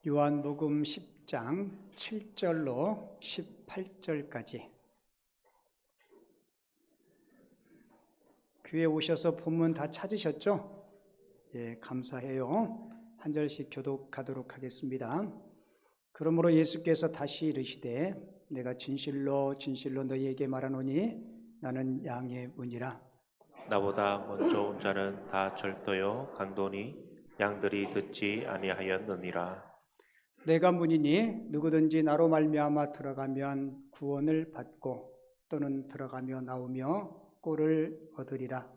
요한복음 10장 7절로 18절까지 교회에 오셔서 본문 다 찾으셨죠? 예, 감사해요. 한 절씩 교독하도록 하겠습니다. 그러므로 예수께서 다시 이르시되 내가 진실로 진실로 너희에게 말하노니 나는 양의 문이라. 나보다 먼저 온 자는 다 절도요 강도니 양들이 듣지 아니하였느니라. 내가 문이니 누구든지 나로 말미암아 들어가면 구원을 받고 또는 들어가며 나오며 꼴을 얻으리라.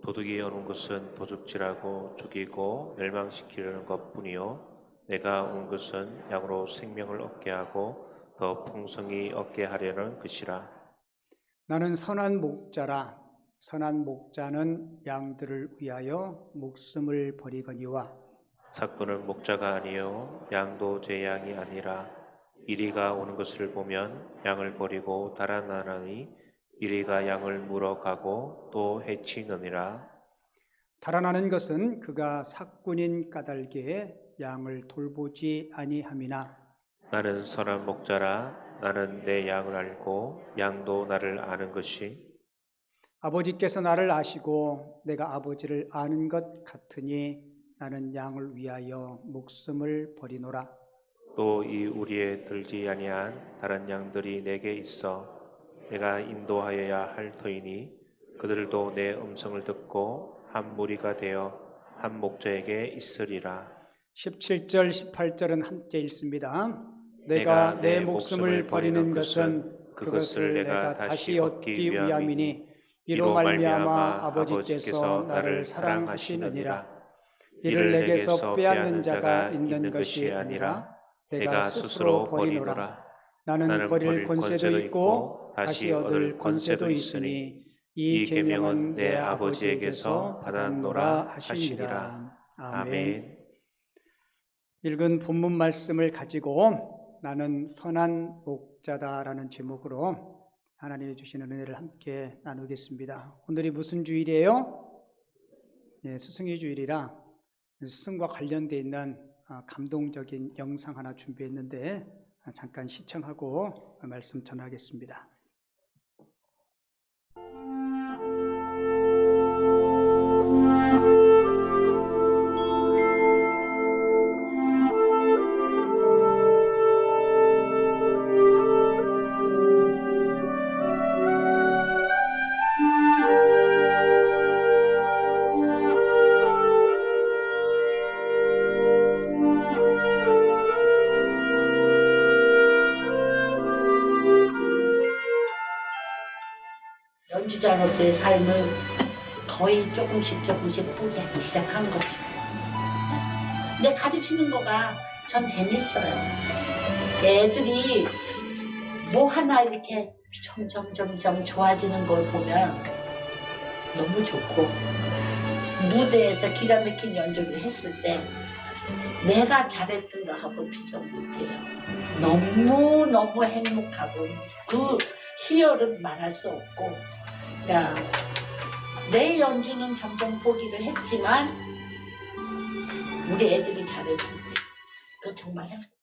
도둑이 오는 것은 도둑질하고 죽이고 멸망시키려는 것뿐이요 내가 온 것은 양으로 생명을 얻게 하고 더 풍성히 얻게 하려는 것이라. 나는 선한 목자라. 선한 목자는 양들을 위하여 목숨을 버리거니와. 사꾼은 목자가 아니요 양도 제 양이 아니라 이리가 오는 것을 보면 양을 버리고 달아나니 이리가 양을 물어가고 또 해치느니라. 달아나는 것은 그가 사꾼인 까닭에 양을 돌보지 아니함이나. 나는 선한 목자라. 나는 내 양을 알고 양도 나를 아는 것이. 아버지께서 나를 아시고 내가 아버지를 아는 것 같으니 나는 양을 위하여 목숨을 버리노라. 또 이 우리에 들지 아니한 다른 양들이 내게 있어 내가 인도하여야 할 터이니 그들도 내 음성을 듣고 한 무리가 되어 한 목자에게 있으리라. 17절 18절은 함께 읽습니다. 내가 내 목숨을 버리는 것은 그것을 내가 다시 얻기 위함이니 이로 말미암아 아버지께서 나를 사랑하시느니라. 이를 내게서 빼앗는 자가 있는 것이 아니라 내가 스스로 버리노라. 나는 버릴 권세도 있고 다시 얻을 권세도 있으니 이 계명은 내 아버지에게서 받았노라 하시니라. 아멘. 읽은 본문 말씀을 가지고 나는 선한 목자다라는 제목으로 하나님이 주시는 은혜를 함께 나누겠습니다. 오늘이 무슨 주일이에요? 네, 스승의 주일이라 스승과 관련되어 있는 감동적인 영상 하나 준비했는데 잠깐 시청하고 말씀 전하겠습니다. 연주자로서의 삶을 거의 조금씩 포기하기 시작한 거죠. 근데 가르치는 거가 전 재밌어요. 애들이 뭐 하나 이렇게 점점 좋아지는 걸 보면 너무 좋고, 무대에서 기가 막힌 연주를 했을 때 내가 잘했던 거 하고 비교 못해요. 너무 행복하고 그 희열은 말할 수 없고, 내 연주는 점점 포기를 했지만 우리 애들이 잘해줄 때 그거 정말 행복.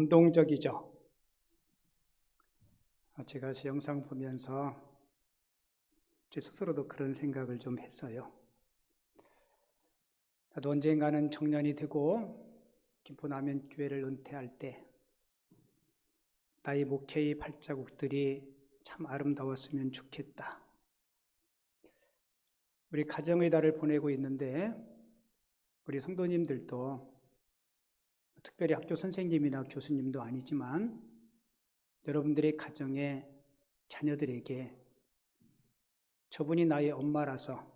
감동적이죠. 제가 그 영상 보면서 제 스스로도 그런 생각을 좀 했어요. 나도 언젠가는 청년이 되고 김포남현교회를 은퇴할 때 나의 목회의 발자국들이 참 아름다웠으면 좋겠다. 우리 가정의 달을 보내고 있는데 우리 성도님들도 특별히 학교 선생님이나 교수님도 아니지만 여러분들의 가정의 자녀들에게 저분이 나의 엄마라서,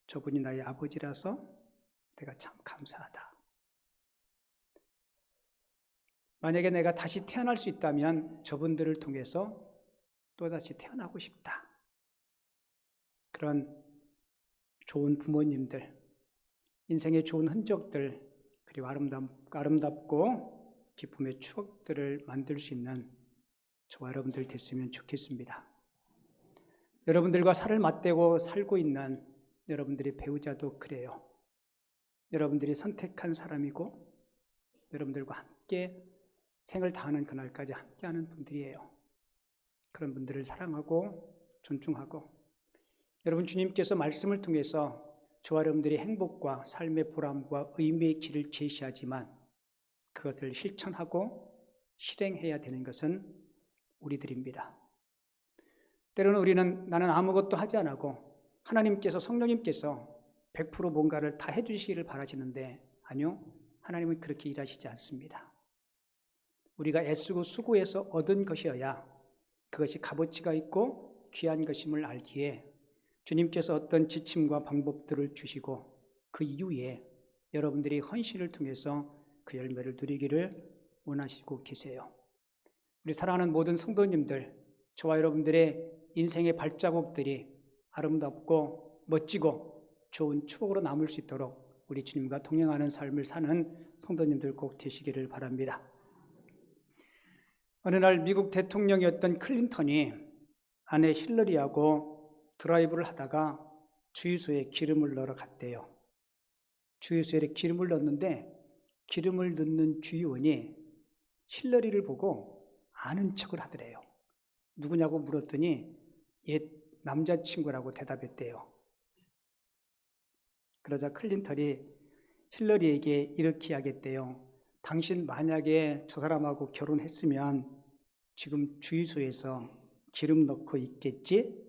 저분이 나의 아버지라서 내가 참 감사하다. 만약에 내가 다시 태어날 수 있다면 저분들을 통해서 또다시 태어나고 싶다. 그런 좋은 부모님들, 인생의 좋은 흔적들, 그리고 아름답고 기쁨의 추억들을 만들 수 있는 저와 여러분들 됐으면 좋겠습니다. 여러분들과 살을 맞대고 살고 있는 여러분들의 배우자도 그래요. 여러분들이 선택한 사람이고 여러분들과 함께 생을 다하는 그날까지 함께하는 분들이에요. 그런 분들을 사랑하고 존중하고 여러분 주님께서 말씀을 통해서 저와 여러분들이 행복과 삶의 보람과 의미의 길을 제시하지만 그것을 실천하고 실행해야 되는 것은 우리들입니다. 때로는 우리는 나는 아무것도 하지 않고 하나님께서 성령님께서 100% 뭔가를 다 해주시기를 바라시는데 아니요, 하나님은 그렇게 일하시지 않습니다. 우리가 애쓰고 수고해서 얻은 것이어야 그것이 값어치가 있고 귀한 것임을 알기에 주님께서 어떤 지침과 방법들을 주시고 그 이후에 여러분들이 헌신을 통해서 그 열매를 누리기를 원하시고 계세요. 우리 사랑하는 모든 성도님들, 저와 여러분들의 인생의 발자국들이 아름답고 멋지고 좋은 추억으로 남을 수 있도록 우리 주님과 동행하는 삶을 사는 성도님들 꼭 되시기를 바랍니다. 어느 날 미국 대통령이었던 클린턴이 아내 힐러리하고 드라이브를 하다가 주유소에 기름을 넣으러 갔대요. 주유소에 기름을 넣었는데 기름을 넣는 주유원이 힐러리를 보고 아는 척을 하더래요. 누구냐고 물었더니 옛 남자친구라고 대답했대요. 그러자 클린턴이 힐러리에게 이렇게 이야기했대요. 당신 만약에 저 사람하고 결혼했으면 지금 주유소에서 기름 넣고 있겠지?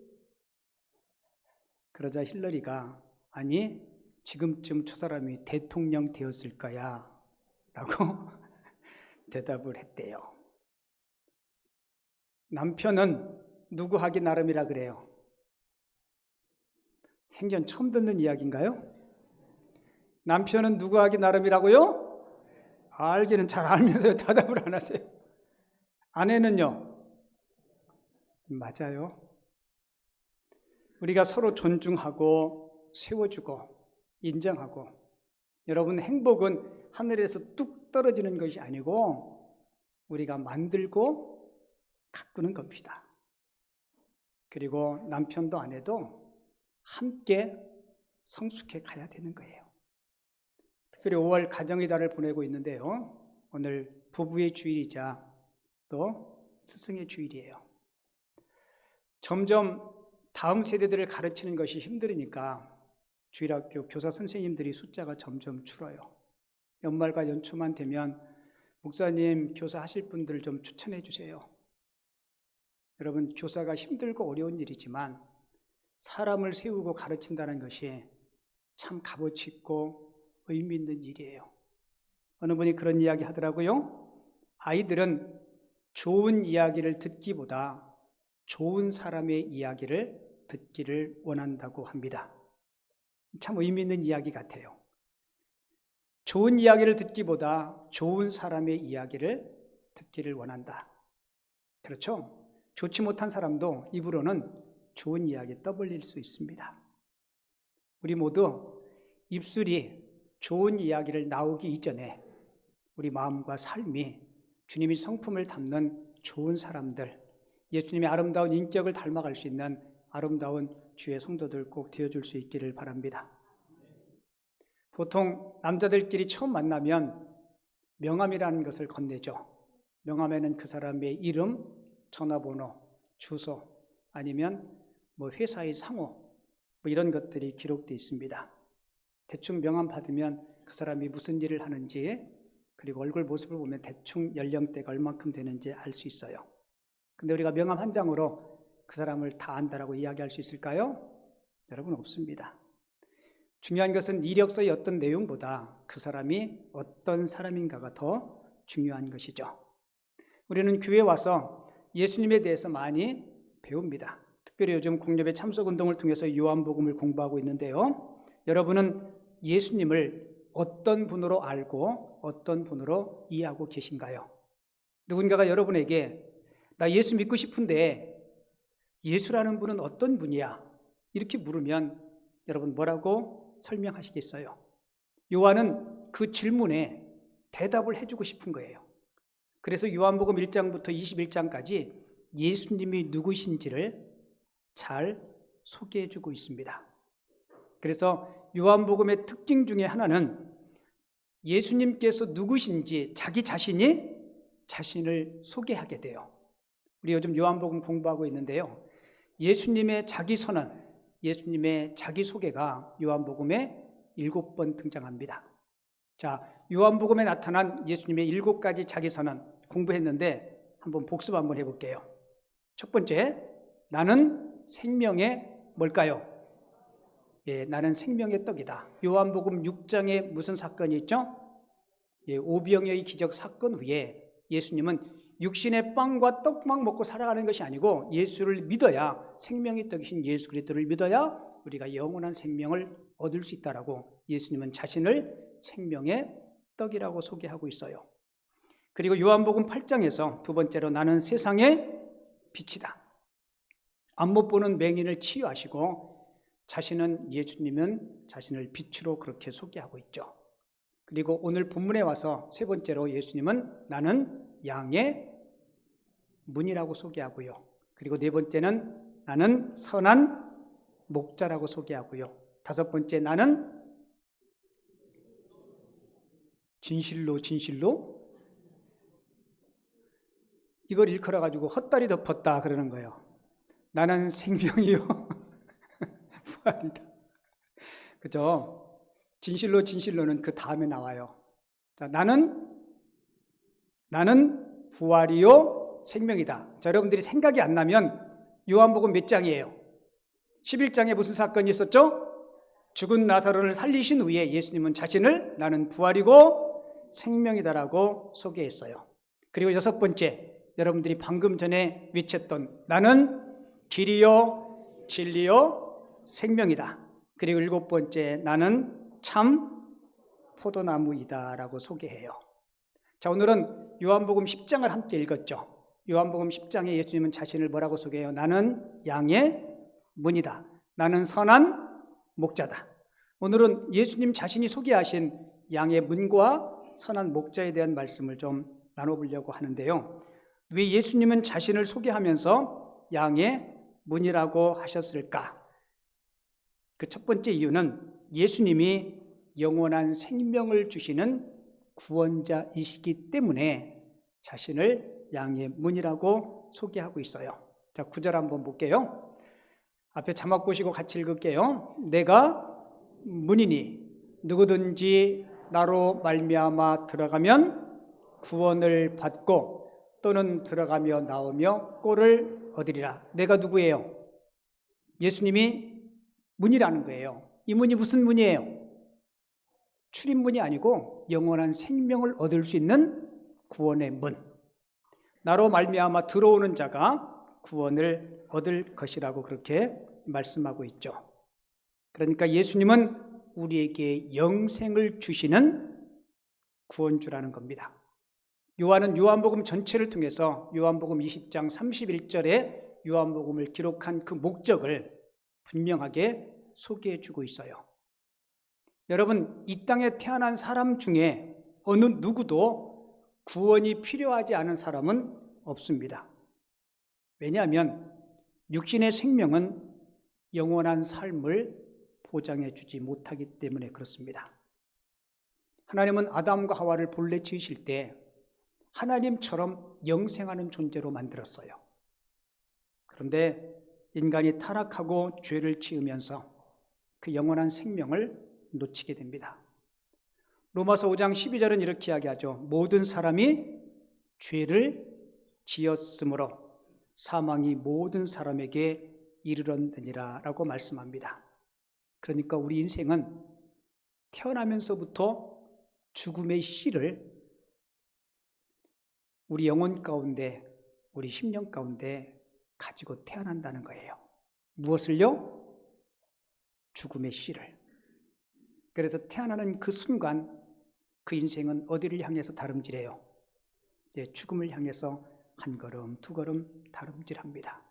그러자 힐러리가 아니 지금쯤 저 사람이 대통령 되었을 거야 라고 대답을 했대요. 남편은 누구 하기 나름이라 그래요. 생전 처음 듣는 이야기인가요? 남편은 누구 하기 나름이라고요? 알기는 잘 알면서 대답을 안 하세요. 아내는요? 맞아요. 우리가 서로 존중하고 세워주고 인정하고 여러분 행복은 하늘에서 뚝 떨어지는 것이 아니고 우리가 만들고 가꾸는 겁니다. 그리고 남편도 아내도 함께 성숙해 가야 되는 거예요. 특별히 5월 가정의 달을 보내고 있는데요. 오늘 부부의 주일이자 또 스승의 주일이에요. 점점 다음 세대들을 가르치는 것이 힘들으니까 주일학교 교사 선생님들이 숫자가 점점 줄어요. 연말과 연초만 되면 목사님 교사 하실 분들을 좀 추천해 주세요. 여러분 교사가 힘들고 어려운 일이지만 사람을 세우고 가르친다는 것이 참 값어치 있고 의미 있는 일이에요. 어느 분이 그런 이야기 하더라고요. 아이들은 좋은 이야기를 듣기보다 좋은 사람의 이야기를 듣기를 원한다고 합니다. 참 의미 있는 이야기 같아요. 좋은 이야기를 듣기보다 좋은 사람의 이야기를 듣기를 원한다. 그렇죠? 좋지 못한 사람도 입으로는 좋은 이야기 떠벌릴 수 있습니다. 우리 모두 입술이 좋은 이야기를 나오기 이전에 우리 마음과 삶이 주님의 성품을 담는 좋은 사람들, 예수님의 아름다운 인격을 닮아갈 수 있는 아름다운 주의 성도들 꼭 되어줄 수 있기를 바랍니다. 보통 남자들끼리 처음 만나면 명함이라는 것을 건네죠. 명함에는 그 사람의 이름, 전화번호, 주소, 아니면 뭐 회사의 상호, 뭐 이런 것들이 기록되어 있습니다. 대충 명함 받으면 그 사람이 무슨 일을 하는지, 그리고 얼굴 모습을 보면 대충 연령대가 얼만큼 되는지 알 수 있어요. 근데 우리가 명함 한 장으로 그 사람을 다 안다라고 이야기할 수 있을까요? 여러분, 없습니다. 중요한 것은 이력서의 어떤 내용보다 그 사람이 어떤 사람인가가 더 중요한 것이죠. 우리는 교회에 와서 예수님에 대해서 많이 배웁니다. 특별히 요즘 공예배 참석운동을 통해서 요한복음을 공부하고 있는데요. 여러분은 예수님을 어떤 분으로 알고 어떤 분으로 이해하고 계신가요? 누군가가 여러분에게 나 예수 믿고 싶은데 예수라는 분은 어떤 분이야? 이렇게 물으면 여러분 뭐라고 설명하시겠어요? 요한은 그 질문에 대답을 해주고 싶은 거예요. 그래서 요한복음 1장부터 21장까지 예수님이 누구신지를 잘 소개해주고 있습니다. 그래서 요한복음의 특징 중에 하나는 예수님께서 누구신지 자기 자신이 자신을 소개하게 돼요. 우리 요즘 요한복음 공부하고 있는데요. 예수님의 자기 선언, 예수님의 자기 소개가 요한복음에 7번 등장합니다. 자, 요한복음에 나타난 예수님의 7가지 자기 선언 공부했는데 한번 복습 한번 해볼게요. 첫 번째, 나는 생명의 뭘까요? 예, 나는 생명의 떡이다. 요한복음 6장에 무슨 사건이 있죠? 예, 오병이어의 기적 사건 후에 예수님은 육신의 빵과 떡만 먹고 살아가는 것이 아니고 예수를 믿어야, 생명의 떡이신 예수 그리스도를 믿어야 우리가 영원한 생명을 얻을 수 있다라고 예수님은 자신을 생명의 떡이라고 소개하고 있어요. 그리고 요한복음 8장에서 두 번째로 나는 세상의 빛이다. 안 못 보는 맹인을 치유하시고 자신은, 예수님은 자신을 빛으로 그렇게 소개하고 있죠. 그리고 오늘 본문에 와서 세 번째로 예수님은 나는 양의 문이라고 소개하고요. 그리고 네 번째는 나는 선한 목자라고 소개하고요. 다섯 번째, 나는 진실로 이걸 일컬어 가지고 헛다리 덮었다 그러는 거예요. 나는 생명이요 부활이다. 그죠? 진실로는 그 다음에 나와요. 자, 나는 부활이요 생명이다. 자, 여러분들이 생각이 안 나면 요한복음 몇 장이에요? 11장에 무슨 사건이 있었죠? 죽은 나사로를 살리신 후에 예수님은 자신을 나는 부활이고 생명이다라고 소개했어요. 그리고 여섯 번째, 여러분들이 방금 전에 외쳤던 나는 길이요 진리요 생명이다. 그리고 일곱 번째, 나는 참 포도나무이다라고 소개해요. 자, 오늘은 요한복음 10장을 함께 읽었죠. 요한복음 10장에 예수님은 자신을 뭐라고 소개해요? 나는 양의 문이다. 나는 선한 목자다. 오늘은 예수님 자신이 소개하신 양의 문과 선한 목자에 대한 말씀을 좀 나눠보려고 하는데요. 왜 예수님은 자신을 소개하면서 양의 문이라고 하셨을까? 그 첫 번째 이유는 예수님이 영원한 생명을 주시는 구원자이시기 때문에 자신을 양의 문이라고 소개하고 있어요. 자, 9절 한번 볼게요. 앞에 자막 보시고 같이 읽을게요. 내가 문이니 누구든지 나로 말미암아 들어가면 구원을 받고 또는 들어가며 나오며 꼴을 얻으리라. 내가 누구예요? 예수님이 문이라는 거예요. 이 문이 무슨 문이에요? 출입문이 아니고 영원한 생명을 얻을 수 있는 구원의 문. 나로 말미암아 들어오는 자가 구원을 얻을 것이라고 그렇게 말씀하고 있죠. 그러니까 예수님은 우리에게 영생을 주시는 구원주라는 겁니다. 요한은 요한복음 전체를 통해서 요한복음 20장 31절에 요한복음을 기록한 그 목적을 분명하게 소개해 주고 있어요. 여러분, 이 땅에 태어난 사람 중에 어느 누구도 구원이 필요하지 않은 사람은 없습니다. 왜냐하면 육신의 생명은 영원한 삶을 보장해 주지 못하기 때문에 그렇습니다. 하나님은 아담과 하와를 본래 지으실 때 하나님처럼 영생하는 존재로 만들었어요. 그런데 인간이 타락하고 죄를 지으면서 그 영원한 생명을 놓치게 됩니다. 로마서 5장 12절은 이렇게 이야기하죠. 모든 사람이 죄를 지었으므로 사망이 모든 사람에게 이르렀느니라 라고 말씀합니다. 그러니까 우리 인생은 태어나면서부터 죽음의 씨를 우리 영혼 가운데, 우리 심령 가운데 가지고 태어난다는 거예요. 무엇을요? 죽음의 씨를. 그래서 태어나는 그 순간 그 인생은 어디를 향해서 다름질해요? 죽음을 향해서 한 걸음, 두 걸음 다름질합니다.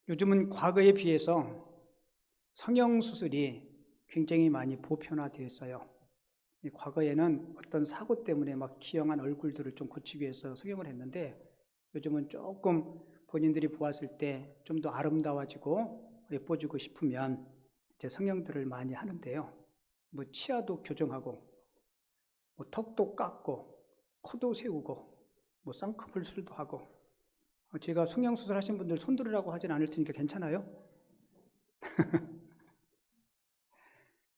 요즘은 과거에 비해서 성형수술이 굉장히 많이 보편화되어 있어요. 과거에는 어떤 사고 때문에 막 기형한 얼굴들을 좀 고치기 위해서 성형을 했는데 요즘은 조금 본인들이 보았을 때 좀 더 아름다워지고 예뻐지고 싶으면 이제 성형들을 많이 하는데요. 뭐 치아도 교정하고, 뭐 턱도 깎고, 코도 세우고, 뭐 쌍꺼풀술도 하고. 제가 성형수술 하신 분들 손들으라고 하진 않을 테니까 괜찮아요?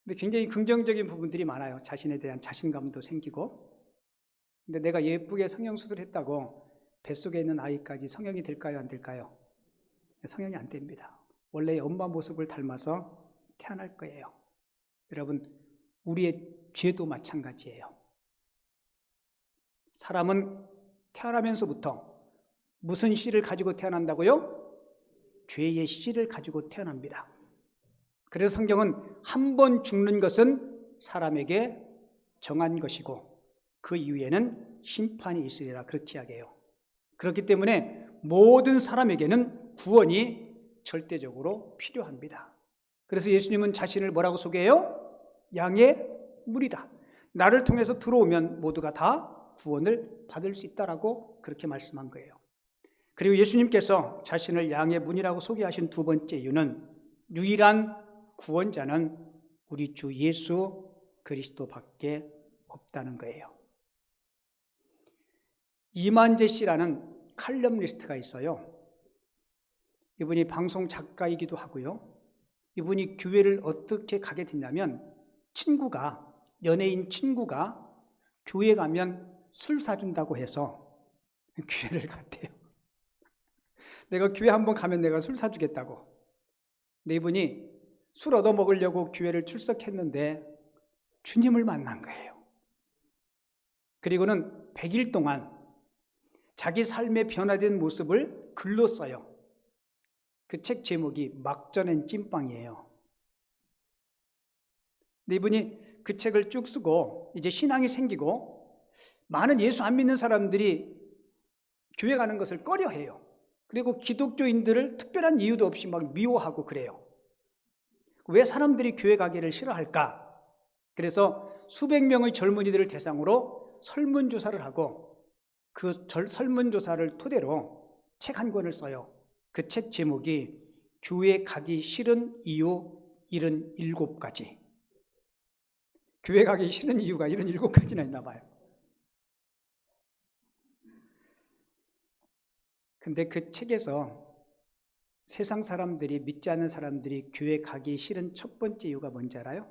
근데 굉장히 긍정적인 부분들이 많아요. 자신에 대한 자신감도 생기고. 근데 내가 예쁘게 성형수술을 했다고 뱃속에 있는 아이까지 성형이 될까요? 안 될까요? 성형이 안 됩니다. 원래의 엄마 모습을 닮아서 태어날 거예요. 여러분, 우리의 죄도 마찬가지예요. 사람은 태어나면서부터 무슨 씨를 가지고 태어난다고요? 죄의 씨를 가지고 태어납니다. 그래서 성경은 한 번 죽는 것은 사람에게 정한 것이고 그 이후에는 심판이 있으리라 그렇게 이야기해요. 그렇기 때문에 모든 사람에게는 구원이 절대적으로 필요합니다. 그래서 예수님은 자신을 뭐라고 소개해요? 양의 물이다. 나를 통해서 들어오면 모두가 다 구원을 받을 수 있다라고 그렇게 말씀한 거예요. 그리고 예수님께서 자신을 양의 문이라고 소개하신 두 번째 이유는 유일한 구원자는 우리 주 예수 그리스도밖에 없다는 거예요. 이만재 씨라는 칼럼니스트가 있어요. 이분이 방송 작가이기도 하고요. 이분이 교회를 어떻게 가게 됐냐면 연예인 친구가 교회 가면 술 사준다고 해서 교회를 갔대요. 내가 교회 한번 가면 내가 술 사주겠다고. 근데 이분이 술 얻어먹으려고 교회를 출석했는데 주님을 만난 거예요. 그리고는 100일 동안 자기 삶의 변화된 모습을 글로 써요. 그 책 제목이 막전엔 찐빵이에요. 근데 이분이 그 책을 쭉 쓰고 이제 신앙이 생기고 많은 예수 안 믿는 사람들이 교회 가는 것을 꺼려해요. 그리고 기독교인들을 특별한 이유도 없이 막 미워하고 그래요. 왜 사람들이 교회 가기를 싫어할까? 그래서 수백 명의 젊은이들을 대상으로 설문조사를 하고 그 설문조사를 토대로 책 한 권을 써요. 그 책 제목이 교회 가기 싫은 이유 77가지. 교회 가기 싫은 이유가 77가지나 있나 봐요. 근데 그 책에서 세상 사람들이, 믿지 않는 사람들이 교회 가기 싫은 첫 번째 이유가 뭔지 알아요?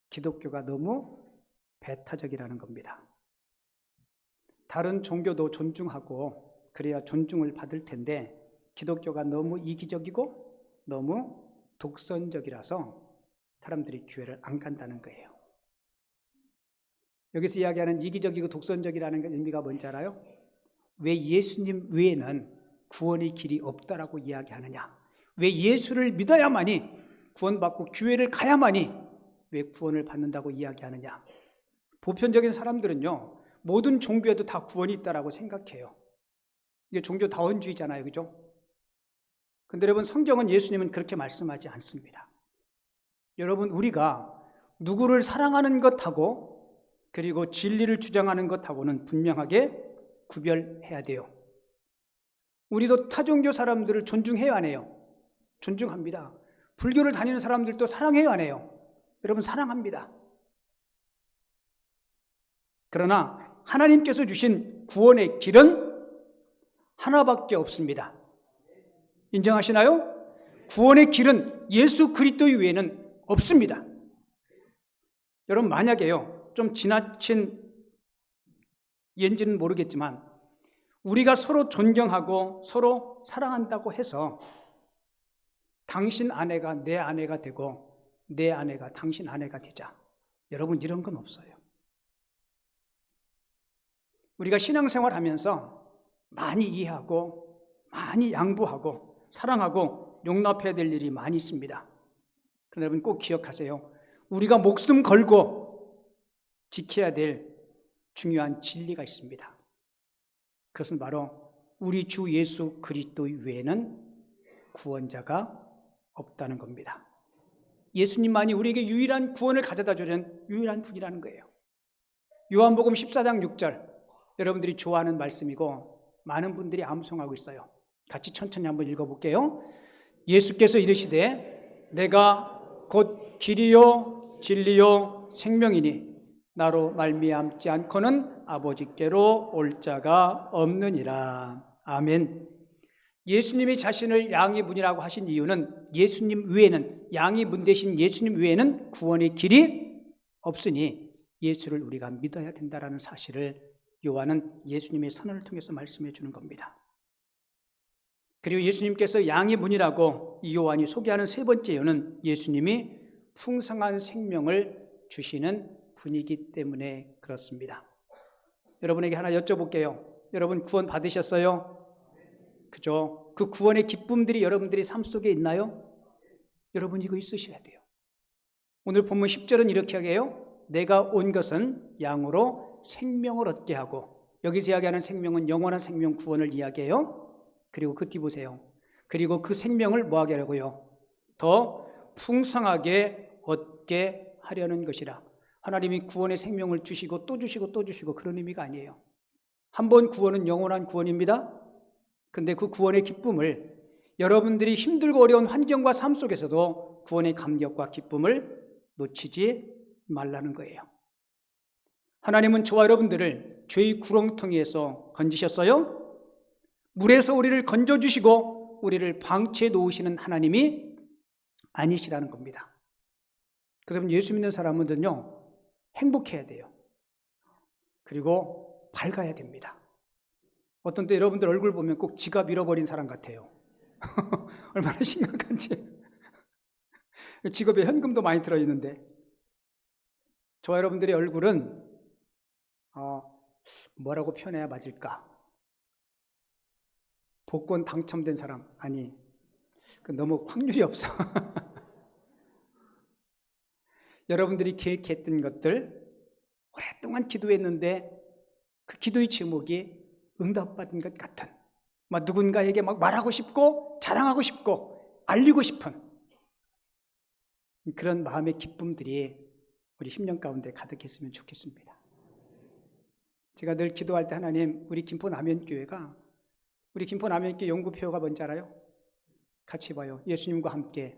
기독교가 너무 배타적이라는 겁니다. 다른 종교도 존중하고 그래야 존중을 받을 텐데 기독교가 너무 이기적이고 너무 독선적이라서 사람들이 교회를 안 간다는 거예요. 여기서 이야기하는 이기적이고 독선적이라는 의미가 뭔지 알아요? 왜 예수님 외에는 구원의 길이 없다라고 이야기하느냐? 왜 예수를 믿어야만이 구원받고 교회를 가야만이 왜 구원을 받는다고 이야기하느냐? 보편적인 사람들은요, 모든 종교에도 다 구원이 있다라고 생각해요. 이게 종교다원주의잖아요, 그죠? 근데 여러분, 성경은 예수님은 그렇게 말씀하지 않습니다. 여러분, 우리가 누구를 사랑하는 것하고 그리고 진리를 주장하는 것하고는 분명하게 구별해야 돼요. 우리도 타종교 사람들을 존중해야 하네요. 존중합니다. 불교를 다니는 사람들도 사랑해야 하네요. 여러분, 사랑합니다. 그러나 하나님께서 주신 구원의 길은 하나밖에 없습니다. 인정하시나요? 구원의 길은 예수 그리스도 외에는 없습니다. 여러분, 만약에요, 좀 지나친 예인지는 모르겠지만 우리가 서로 존경하고 서로 사랑한다고 해서 당신 아내가 내 아내가 되고 내 아내가 당신 아내가 되자, 여러분, 이런 건 없어요. 우리가 신앙생활 하면서 많이 이해하고 많이 양보하고 사랑하고 용납해야 될 일이 많이 있습니다. 그러나 여러분 꼭 기억하세요. 우리가 목숨 걸고 지켜야 될 중요한 진리가 있습니다. 그것은 바로 우리 주 예수 그리스도 외에는 구원자가 없다는 겁니다. 예수님만이 우리에게 유일한 구원을 가져다 주는 유일한 분이라는 거예요. 요한복음 14장 6절, 여러분들이 좋아하는 말씀이고 많은 분들이 암송하고 있어요. 같이 천천히 한번 읽어볼게요. 예수께서 이르시되 내가 곧 길이요 진리요 생명이니 나로 말미암지 않고는 아버지께로 올 자가 없느니라. 아멘. 예수님이 자신을 양의 문이라고 하신 이유는 예수님 외에는, 양의 문 대신 예수님 외에는 구원의 길이 없으니 예수를 우리가 믿어야 된다는 사실을 요한은 예수님의 선언을 통해서 말씀해 주는 겁니다. 그리고 예수님께서 양의 문이라고 이 요한이 소개하는 세 번째 이유는 예수님이 풍성한 생명을 주시는 분이기 때문에 그렇습니다. 여러분에게 하나 여쭤볼게요. 여러분 구원 받으셨어요? 그죠? 그 구원의 기쁨들이 여러분들의 삶 속에 있나요? 여러분 이거 있으셔야 돼요. 오늘 본문 10절은 이렇게 하게요. 내가 온 것은 양으로 생명을 얻게 하고, 여기서 이야기하는 생명은 영원한 생명 구원을 이야기해요. 그리고 그 뒤 보세요. 그리고 그 생명을 뭐 하게 하려고요? 더 풍성하게 얻게 하려는 것이라. 하나님이 구원의 생명을 주시고 또 주시고 또 주시고 그런 의미가 아니에요. 한 번 구원은 영원한 구원입니다. 근데 그 구원의 기쁨을 여러분들이 힘들고 어려운 환경과 삶 속에서도 구원의 감격과 기쁨을 놓치지 말라는 거예요. 하나님은 저와 여러분들을 죄의 구렁텅이에서 건지셨어요. 물에서 우리를 건져주시고 우리를 방치해 놓으시는 하나님이 아니시라는 겁니다. 그러면 예수 믿는 사람은요, 행복해야 돼요. 그리고 밝아야 됩니다. 어떤 때 여러분들 얼굴 보면 꼭 지갑 잃어버린 사람 같아요. 얼마나 심각한지. 지갑에 현금도 많이 들어있는데, 저와 여러분들의 얼굴은 뭐라고 표현해야 맞을까? 복권 당첨된 사람, 아니, 너무 확률이 없어. 여러분들이 계획했던 것들, 오랫동안 기도했는데 그 기도의 제목이 응답받은 것 같은, 누군가에게 막 말하고 싶고 자랑하고 싶고 알리고 싶은 그런 마음의 기쁨들이 우리 10년 가운데 가득했으면 좋겠습니다. 제가 늘 기도할 때 하나님, 우리 김포 남현교회가, 우리 김포 남현교회 연구표가 뭔지 알아요? 같이 봐요. 예수님과 함께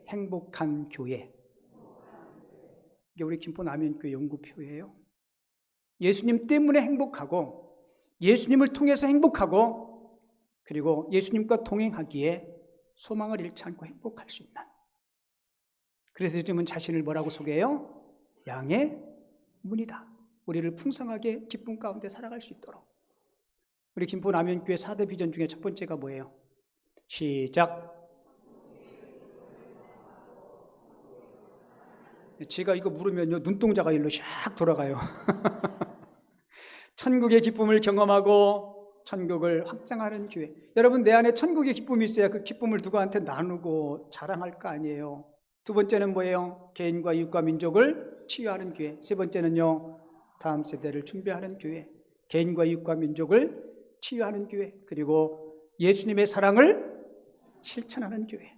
행복한 교회. 이게 우리 김포 남현교회 연구표예요. 예수님 때문에 행복하고, 예수님을 통해서 행복하고, 그리고 예수님과 동행하기에 소망을 잃지 않고 행복할 수 있는. 그래서 요즘은 자신을 뭐라고 소개해요? 양의 문이다. 우리를 풍성하게 기쁨 가운데 살아갈 수 있도록. 우리 김포 남현교회 4대 비전 중에 첫 번째가 뭐예요? 시작. 제가 이거 물으면요, 눈동자가 일로 샥 돌아가요. 천국의 기쁨을 경험하고 천국을 확장하는 교회. 여러분, 내 안에 천국의 기쁨이 있어야 그 기쁨을 누구한테 나누고 자랑할 거 아니에요. 두 번째는 뭐예요? 개인과 이웃과 민족을 치유하는 교회. 세 번째는요, 다음 세대를 준비하는 교회. 개인과 이웃과 민족을 치유하는 교회. 그리고 예수님의 사랑을 실천하는 교회.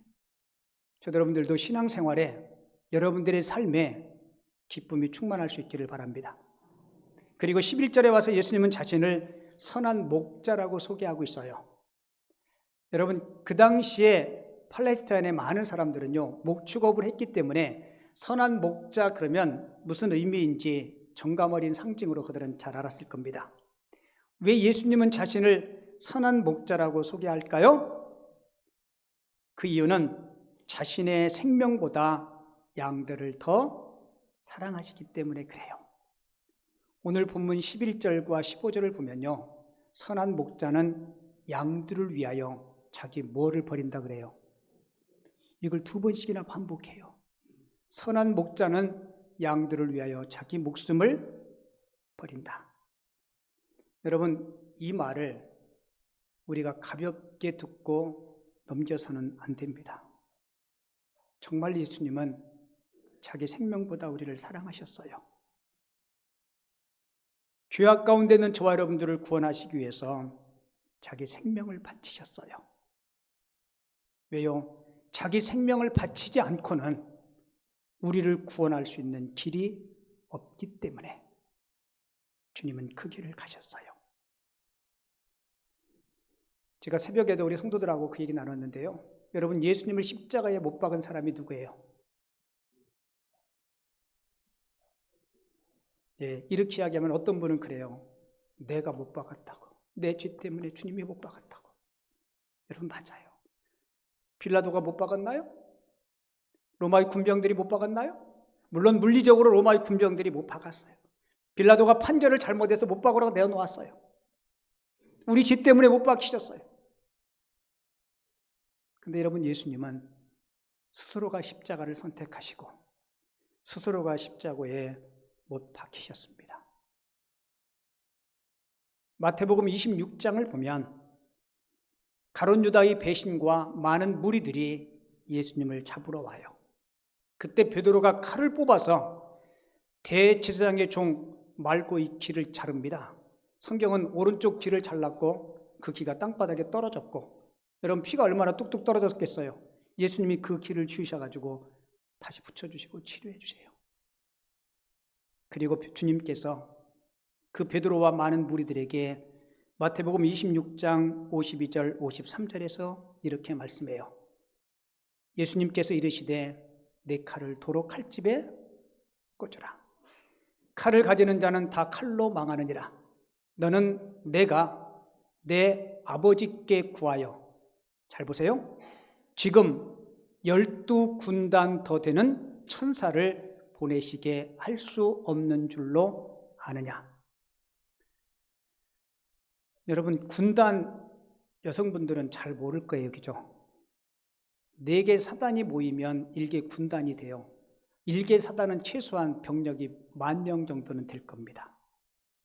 저도 여러분들도 신앙생활에 여러분들의 삶에 기쁨이 충만할 수 있기를 바랍니다. 그리고 11절에 와서 예수님은 자신을 선한 목자라고 소개하고 있어요. 여러분, 그 당시에 팔레스타인의 많은 사람들은요, 목축업을 했기 때문에 선한 목자 그러면 무슨 의미인지 정감 어린 상징으로 그들은 잘 알았을 겁니다. 왜 예수님은 자신을 선한 목자라고 소개할까요? 그 이유는 자신의 생명보다 양들을 더 사랑하시기 때문에 그래요. 오늘 본문 11절과 15절을 보면요, 선한 목자는 양들을 위하여 자기 뭐를 버린다 그래요? 이걸 2번씩이나 반복해요. 선한 목자는 양들을 위하여 자기 목숨을 버린다. 여러분, 이 말을 우리가 가볍게 듣고 넘겨서는 안 됩니다. 정말 예수님은 자기 생명보다 우리를 사랑하셨어요. 죄악 가운데 있는 저와 여러분들을 구원하시기 위해서 자기 생명을 바치셨어요. 왜요? 자기 생명을 바치지 않고는 우리를 구원할 수 있는 길이 없기 때문에 주님은 그 길을 가셨어요. 제가 새벽에도 우리 성도들하고 그 얘기 나눴는데요. 여러분, 예수님을 십자가에 못 박은 사람이 누구예요? 네, 이렇게 이야기하면 어떤 분은 그래요. 내가 못 박았다고. 내 죄 때문에 주님이 못 박았다고. 여러분, 맞아요. 빌라도가 못 박았나요? 로마의 군병들이 못 박았나요? 물론 물리적으로 로마의 군병들이 못 박았어요. 빌라도가 판결을 잘못해서 못 박으라고 내어놓았어요. 우리 죄 때문에 못 박히셨어요. 근데 여러분, 예수님은 스스로가 십자가를 선택하시고 스스로가 십자가에 못 박히셨습니다. 마태복음 26장을 보면 가룟 유다의 배신과 많은 무리들이 예수님을 잡으러 와요. 그때 베드로가 칼을 뽑아서 대제사장의 종 말고의 귀를 자릅니다. 성경은 오른쪽 귀를 잘랐고 그 귀가 땅바닥에 떨어졌고, 여러분, 피가 얼마나 뚝뚝 떨어졌겠어요. 예수님이 그 귀를 주셔가지고 다시 붙여주시고 치료해 주세요. 그리고 주님께서 그 베드로와 많은 무리들에게 마태복음 26장 52절 53절에서 이렇게 말씀해요. 예수님께서 이르시되 내 칼을 도로 칼집에 꽂으라. 칼을 가지는 자는 다 칼로 망하느니라. 너는 내가 내 아버지께 구하여, 잘 보세요, 지금 12군단 더 되는 천사를 보내시게 할 수 없는 줄로 아느냐. 여러분, 군단, 여성분들은 잘 모를 거예요. 그죠? 4개 사단이 모이면 1개 군단이 돼요. 1개 사단은 최소한 병력이 10,000명 정도는 될 겁니다.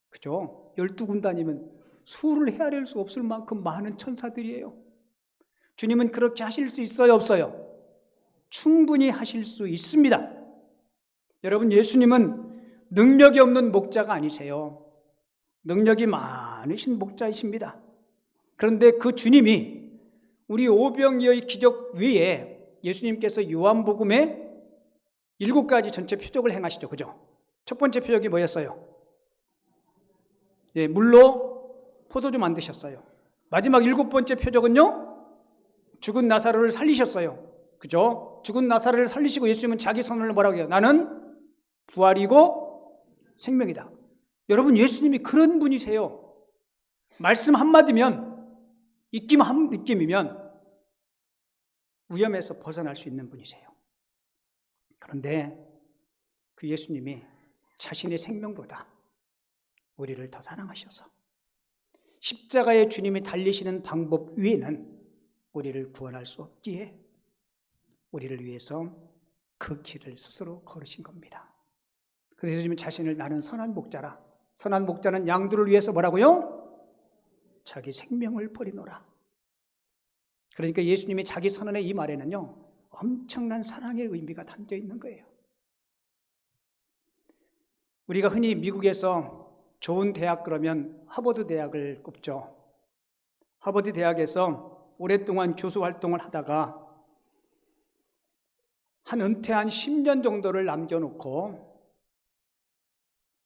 그죠? 12군단이면 수를 헤아릴 수 없을 만큼 많은 천사들이에요. 주님은 그렇게 하실 수 있어요, 없어요? 충분히 하실 수 있습니다. 여러분, 예수님은 능력이 없는 목자가 아니세요. 능력이 많으신 목자이십니다. 그런데 그 주님이 우리 오병이어의 기적 외에 예수님께서 요한복음에 7가지 전체 표적을 행하시죠. 그죠? 첫 번째 표적이 뭐였어요? 예, 물로 포도주 만드셨어요. 마지막 7번째 표적은요, 죽은 나사로를 살리셨어요. 그죠? 죽은 나사로를 살리시고 예수님은 자기 선언을 뭐라고 해요? 나는 부활이고 생명이다. 여러분, 예수님이 그런 분이세요. 말씀 한마디면, 입김 한 느낌이면 위험에서 벗어날 수 있는 분이세요. 그런데 그 예수님이 자신의 생명보다 우리를 더 사랑하셔서 십자가의 주님이 달리시는 방법 외에는 우리를 구원할 수 없기에 우리를 위해서 그 길을 스스로 걸으신 겁니다. 그래서 예수님은 자신을 나는 선한 목자라. 선한 목자는 양들을 위해서 뭐라고요? 자기 생명을 버리노라. 그러니까 예수님이 자기 선언의 이 말에는요, 엄청난 사랑의 의미가 담겨 있는 거예요. 우리가 흔히 미국에서 좋은 대학 그러면 하버드 대학을 꼽죠. 하버드 대학에서 오랫동안 교수 활동을 하다가 한 은퇴한 10년 정도를 남겨놓고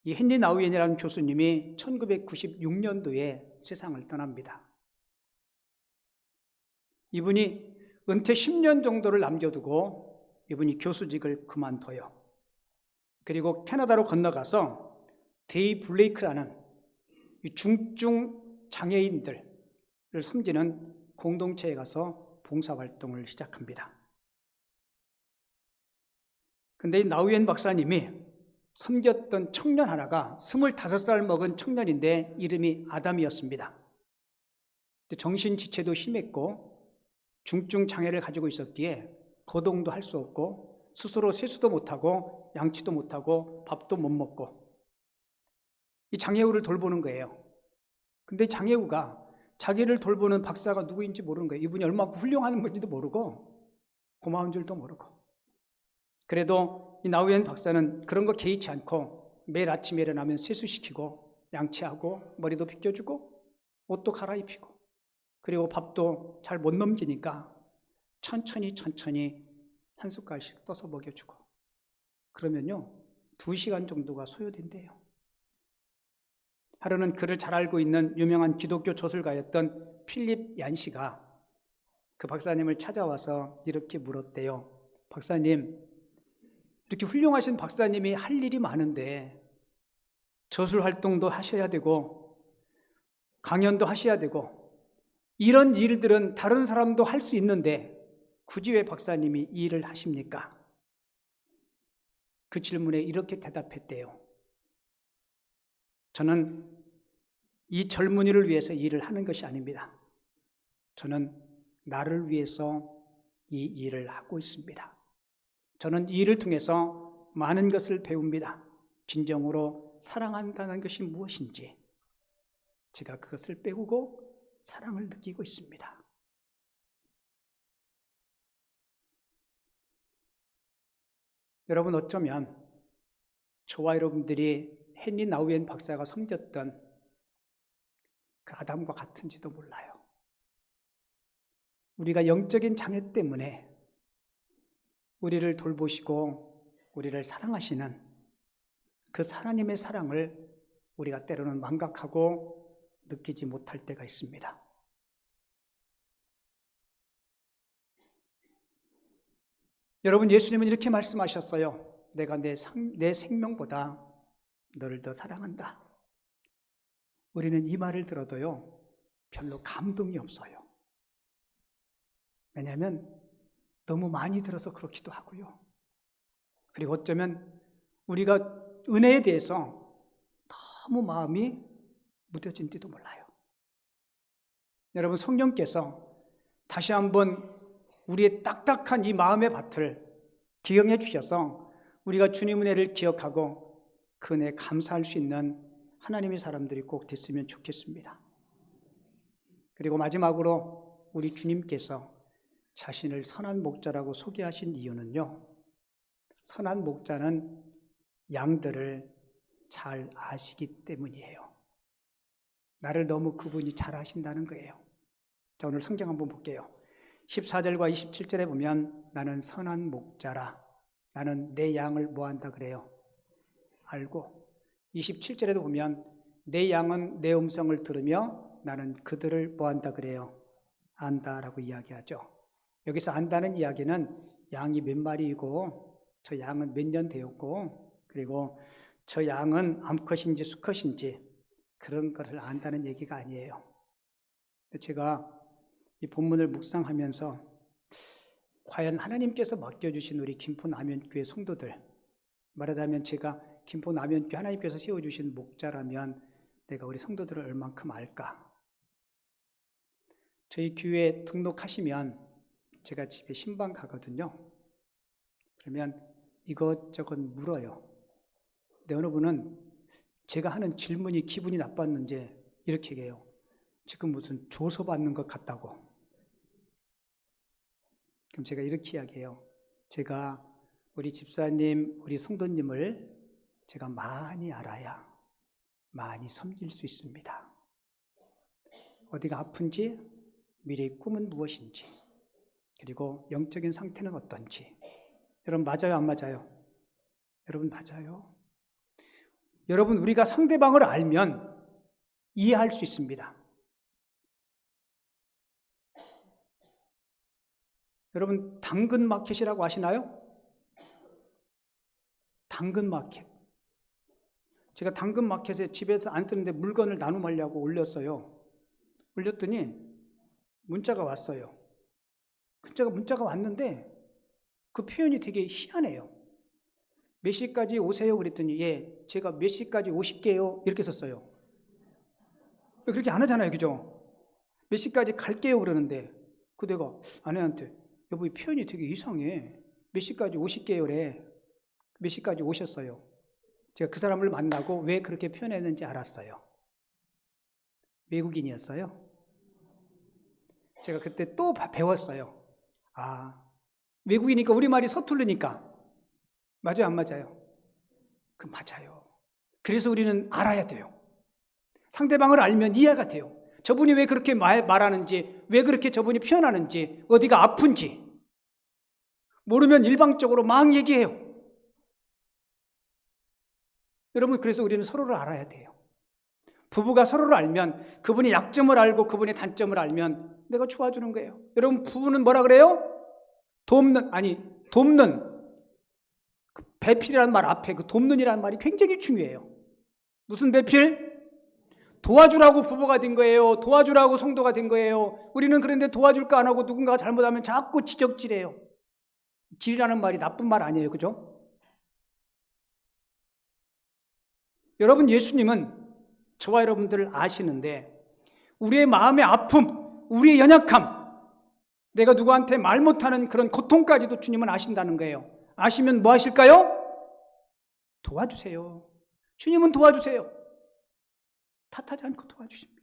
이 헨리 나우엔이라는 교수님이 1996년도에 세상을 떠납니다. 이분이 은퇴 10년 정도를 남겨두고 이분이 교수직을 그만둬요. 그리고 캐나다로 건너가서 데이 블레이크라는 이 중증 장애인들을 섬기는 공동체에 가서 봉사활동을 시작합니다. 근데 이 나우엔 박사님이 섬겼던 청년 하나가 25살 먹은 청년인데 이름이 아담이었습니다. 정신지체도 심했고 중증 장애를 가지고 있었기에 거동도 할 수 없고 스스로 세수도 못하고 양치도 못하고 밥도 못 먹고 이 장애우를 돌보는 거예요. 근데 장애우가 자기를 돌보는 박사가 누구인지 모르는 거예요. 이분이 얼마나 훌륭한 분인지도 모르고 고마운 줄도 모르고. 그래도 이 나우엔 박사는 그런 거 개의치 않고 매일 아침에 일어나면 세수시키고 양치하고 머리도 빗겨주고 옷도 갈아입히고 그리고 밥도 잘 못 넘기니까 천천히 한 숟갈씩 떠서 먹여주고 그러면요 2시간 정도가 소요된대요. 하루는 그를 잘 알고 있는 유명한 기독교 저술가였던 필립 얀 씨가 그 박사님을 찾아와서 이렇게 물었대요. 박사님, 이렇게 훌륭하신 박사님이 할 일이 많은데 저술 활동도 하셔야 되고 강연도 하셔야 되고 이런 일들은 다른 사람도 할 수 있는데 굳이 왜 박사님이 이 일을 하십니까? 그 질문에 이렇게 대답했대요. 저는 이 젊은이를 위해서 일을 하는 것이 아닙니다. 저는 나를 위해서 이 일을 하고 있습니다. 저는 이 일을 통해서 많은 것을 배웁니다. 진정으로 사랑한다는 것이 무엇인지 제가 그것을 배우고 사랑을 느끼고 있습니다. 여러분 어쩌면 저와 여러분들이 헨리 나우엔 박사가 섬겼던 그 아담과 같은지도 몰라요. 우리가 영적인 장애 때문에 우리를 돌보시고 우리를 사랑하시는 그 하나님의 사랑을 우리가 때로는 망각하고 느끼지 못할 때가 있습니다. 여러분 예수님은 이렇게 말씀하셨어요. 내가 내 생명보다 너를 더 사랑한다. 우리는 이 말을 들어도요 별로 감동이 없어요. 왜냐하면 너무 많이 들어서 그렇기도 하고요. 그리고 어쩌면 우리가 은혜에 대해서 너무 마음이 무뎌진지도 몰라요. 여러분 성령께서 다시 한번 우리의 딱딱한 이 마음의 밭을 기억해 주셔서 우리가 주님 은혜를 기억하고 그 은혜에 감사할 수 있는 하나님의 사람들이 꼭 됐으면 좋겠습니다. 그리고 마지막으로 우리 주님께서 자신을 선한 목자라고 소개하신 이유는요. 선한 목자는 양들을 잘 아시기 때문이에요. 나를 너무 그분이 잘 아신다는 거예요. 자, 오늘 성경 한번 볼게요. 14절과 27절에 보면 나는 선한 목자라. 나는 내 양을 뭐한다 그래요? 알고. 27절에도 보면 내 양은 내 음성을 들으며 나는 그들을 뭐한다 그래요? 안다라고 이야기하죠. 여기서 안다는 이야기는 양이 몇 마리이고 저 양은 몇 년 되었고 그리고 저 양은 암컷인지 수컷인지 그런 것을 안다는 얘기가 아니에요. 제가 이 본문을 묵상하면서 과연 하나님께서 맡겨주신 우리 김포남현교회 성도들, 말하자면 제가 김포남현교회 하나님께서 세워주신 목자라면 내가 우리 성도들을 얼만큼 알까? 저희 교회에 등록하시면 제가 집에 신방 가거든요. 그러면 이것저것 물어요. 근데 어느 분은 제가 하는 질문이 기분이 나빴는지 이렇게 얘기해요. 지금 무슨 조소받는 것 같다고. 그럼 제가 이렇게 이야기해요. 제가 우리 집사님, 우리 성도님을 제가 많이 알아야 많이 섬길 수 있습니다. 어디가 아픈지, 미래의 꿈은 무엇인지, 그리고 영적인 상태는 어떤지. 여러분 맞아요, 안 맞아요? 여러분 맞아요. 여러분 우리가 상대방을 알면 이해할 수 있습니다. 여러분 당근 마켓이라고 아시나요? 당근 마켓. 제가 당근마켓에 집에서 안 쓰는데 물건을 나눔하려고 올렸어요. 올렸더니 문자가 왔어요. 문자가 왔는데 그 표현이 되게 희한해요. 몇 시까지 오세요? 그랬더니 예, 제가 몇 시까지 오실게요. 이렇게 썼어요. 그렇게 안 하잖아요. 그죠? 몇 시까지 갈게요. 그러는데 그 내가 아내한테 여보 이 표현이 되게 이상해. 몇 시까지 오실게요래. 몇 시까지 오셨어요. 제가 그 사람을 만나고 왜 그렇게 표현했는지 알았어요. 외국인이었어요. 제가 그때 또 배웠어요. 아, 외국이니까 우리말이 서투르니까. 맞아요, 안 맞아요? 그 맞아요. 그래서 우리는 알아야 돼요. 상대방을 알면 이해가 돼요. 저분이 왜 그렇게 말하는지, 왜 그렇게 저분이 표현하는지, 어디가 아픈지 모르면 일방적으로 막 얘기해요. 여러분, 그래서 우리는 서로를 알아야 돼요. 부부가 서로를 알면, 그분의 약점을 알고 그분의 단점을 알면 내가 좋아주는 거예요. 여러분, 부부는 뭐라 그래요? 돕는, 그 배필이라는 말 앞에 그 돕는이라는 말이 굉장히 중요해요. 무슨 배필? 도와주라고 부부가 된 거예요. 도와주라고 성도가 된 거예요. 우리는 그런데 도와줄까 안 하고 누군가가 잘못하면 자꾸 지적질해요. 질이라는 말이 나쁜 말 아니에요. 그죠? 여러분, 예수님은 저와 여러분들을 아시는데 우리의 마음의 아픔, 우리의 연약함, 내가 누구한테 말 못하는 그런 고통까지도 주님은 아신다는 거예요. 아시면 뭐 하실까요? 도와주세요. 주님은 도와주세요. 탓하지 않고 도와주십니다.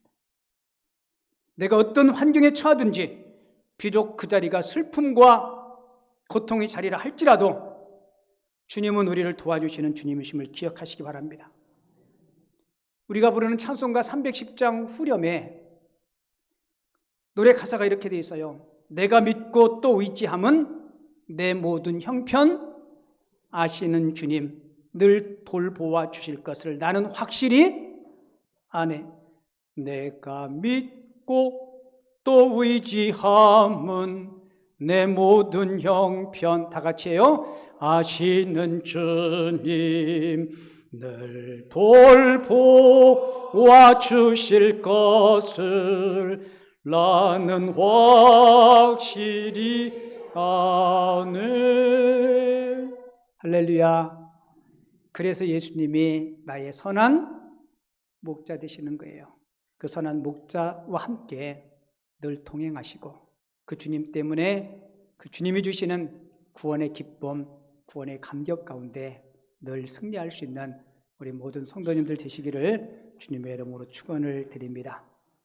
내가 어떤 환경에 처하든지 비록 그 자리가 슬픔과 고통의 자리라 할지라도 주님은 우리를 도와주시는 주님이심을 기억하시기 바랍니다. 우리가 부르는 찬송가 310장 후렴에 노래 가사가 이렇게 되어 있어요. 내가 믿고 또 의지함은 내 모든 형편 아시는 주님 늘 돌보아 주실 것을 나는 확실히 아네. 내가 믿고 또 의지함은 내 모든 형편 다 같이 해요. 아시는 주님 늘 돌보아 주실 것을 나는 확실히 아네. 할렐루야. 그래서 예수님이 나의 선한 목자 되시는 거예요. 그 선한 목자와 함께 늘 동행하시고 그 주님 때문에 그 주님이 주시는 구원의 기쁨, 구원의 감격 가운데 늘 승리할 수 있는 우리 모든 성도님들 되시기를 주님의 이름으로 축원을 드립니다.